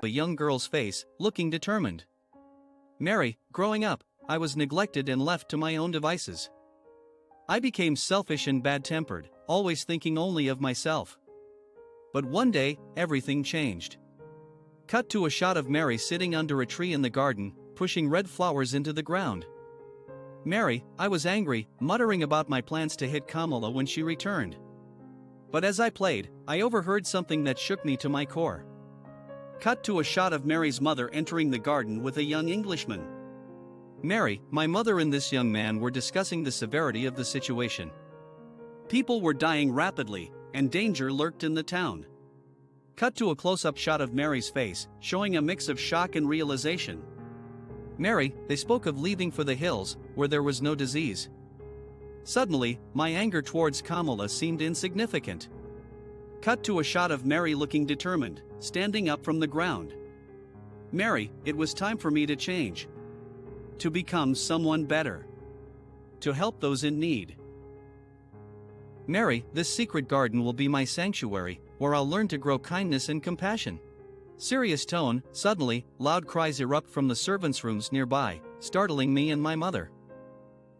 a young girl's face, looking determined. Mary, growing up, I was neglected and left to my own devices. I became selfish and bad-tempered, always thinking only of myself. But one day, everything changed. Cut to a shot of Mary sitting under a tree in the garden, pushing red flowers into the ground. Mary, I was angry, muttering about my plans to hit Kamala when she returned. But as I played, I overheard something that shook me to my core. Cut to a shot of Mary's mother entering the garden with a young Englishman. Mary, my mother and this young man were discussing the severity of the situation. People were dying rapidly, and danger lurked in the town. Cut to a close-up shot of Mary's face, showing a mix of shock and realization. Mary, they spoke of leaving for the hills, where there was no disease. Suddenly, my anger towards Kamala seemed insignificant. Cut to a shot of Mary looking determined, standing up from the ground. Mary, it was time for me to change. To become someone better. To help those in need. Mary, this secret garden will be my sanctuary, where I'll learn to grow kindness and compassion. Serious tone, suddenly, loud cries erupt from the servants' rooms nearby, startling me and my mother.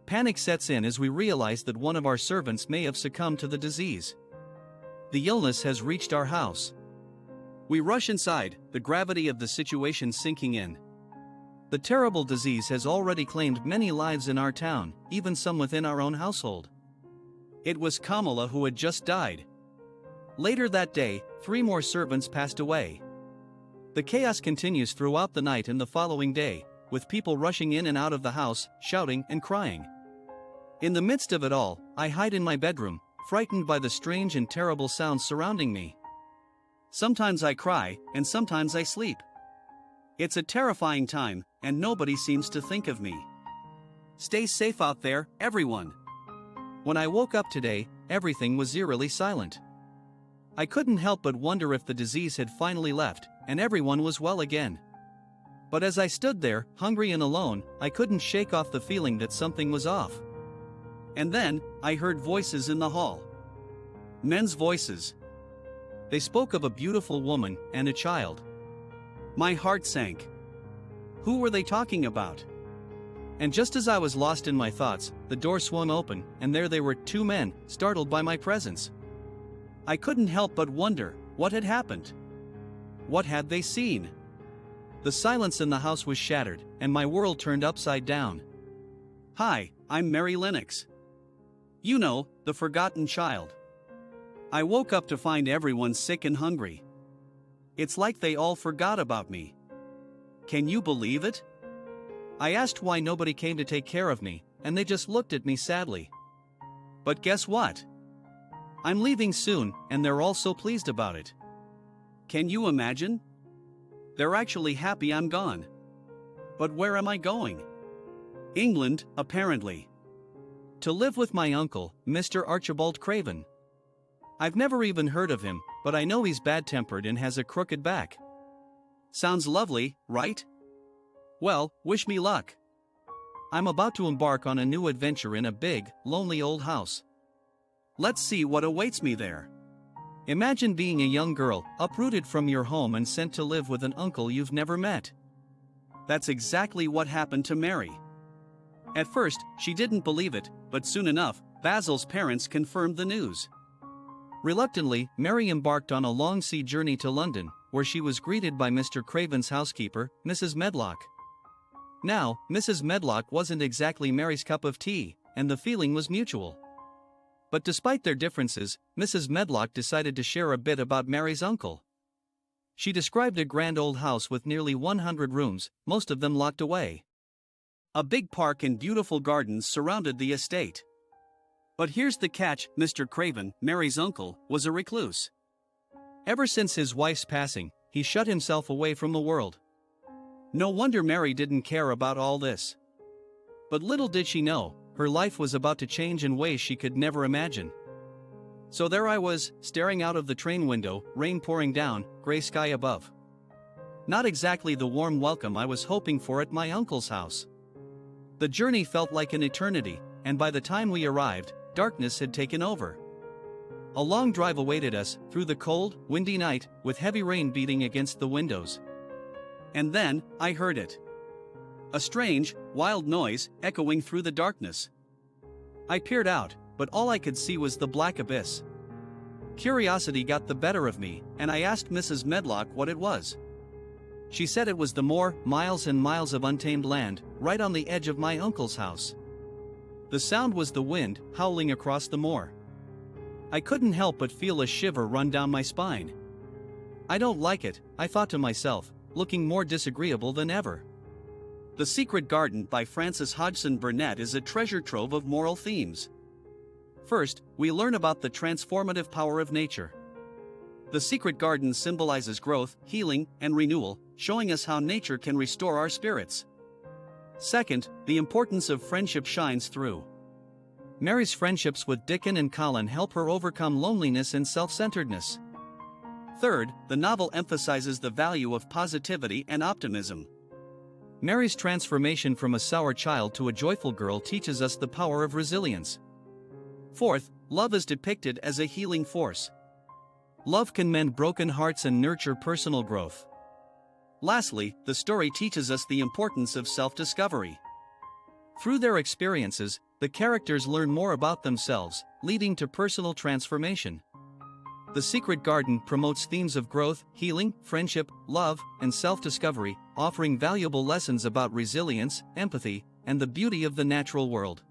Panic sets in as we realize that one of our servants may have succumbed to the disease. The illness has reached our house. We rush inside, the gravity of the situation sinking in. The terrible disease has already claimed many lives in our town, even some within our own household. It was Kamala who had just died. Later that day, 3 more servants passed away. The chaos continues throughout the night and the following day, with people rushing in and out of the house, shouting and crying. In the midst of it all, I hide in my bedroom, frightened by the strange and terrible sounds surrounding me. Sometimes I cry, and sometimes I sleep. It's a terrifying time, and nobody seems to think of me. Stay safe out there, everyone. When I woke up today, everything was eerily silent. I couldn't help but wonder if the disease had finally left, and everyone was well again. But as I stood there, hungry and alone, I couldn't shake off the feeling that something was off. And then, I heard voices in the hall. Men's voices. They spoke of a beautiful woman and a child. My heart sank. Who were they talking about? And just as I was lost in my thoughts, the door swung open, and there they were, 2 men, startled by my presence. I couldn't help but wonder, what had happened? What had they seen? The silence in the house was shattered, and my world turned upside down. Hi, I'm Mary Lennox. You know, the forgotten child. I woke up to find everyone sick and hungry. It's like they all forgot about me. Can you believe it? I asked why nobody came to take care of me, and they just looked at me sadly. But guess what? I'm leaving soon, and they're all so pleased about it. Can you imagine? They're actually happy I'm gone. But where am I going? England, apparently. To live with my uncle, Mr. Archibald Craven. I've never even heard of him, but I know he's bad-tempered and has a crooked back. Sounds lovely, right? Well, wish me luck. I'm about to embark on a new adventure in a big, lonely old house. Let's see what awaits me there. Imagine being a young girl, uprooted from your home and sent to live with an uncle you've never met. That's exactly what happened to Mary. At first, she didn't believe it, but soon enough, Basil's parents confirmed the news. Reluctantly, Mary embarked on a long sea journey to London, where she was greeted by Mr. Craven's housekeeper, Mrs. Medlock. Now, Mrs. Medlock wasn't exactly Mary's cup of tea, and the feeling was mutual. But despite their differences, Mrs. Medlock decided to share a bit about Mary's uncle. She described a grand old house with nearly 100 rooms, most of them locked away. A big park and beautiful gardens surrounded the estate. But here's the catch: Mr. Craven, Mary's uncle, was a recluse. Ever since his wife's passing, he shut himself away from the world. No wonder Mary didn't care about all this. But little did she know, her life was about to change in ways she could never imagine. So there I was, staring out of the train window, rain pouring down, gray sky above. Not exactly the warm welcome I was hoping for at my uncle's house. The journey felt like an eternity, and by the time we arrived, darkness had taken over. A long drive awaited us, through the cold, windy night, with heavy rain beating against the windows. And then, I heard it. A strange, wild noise echoing through the darkness. I peered out, but all I could see was the black abyss. Curiosity got the better of me, and I asked Mrs. Medlock what it was. She said it was the moor, miles and miles of untamed land, right on the edge of my uncle's house. The sound was the wind, howling across the moor. I couldn't help but feel a shiver run down my spine. I don't like it, I thought to myself, looking more disagreeable than ever. The Secret Garden by Frances Hodgson Burnett is a treasure trove of moral themes. First, we learn about the transformative power of nature. The Secret Garden symbolizes growth, healing, and renewal, showing us how nature can restore our spirits. Second, the importance of friendship shines through. Mary's friendships with Dickon and Colin help her overcome loneliness and self-centeredness. Third, the novel emphasizes the value of positivity and optimism. Mary's transformation from a sour child to a joyful girl teaches us the power of resilience. Fourth, love is depicted as a healing force. Love can mend broken hearts and nurture personal growth. Lastly, the story teaches us the importance of self-discovery. Through their experiences, the characters learn more about themselves, leading to personal transformation. The Secret Garden promotes themes of growth, healing, friendship, love, and self-discovery, offering valuable lessons about resilience, empathy, and the beauty of the natural world.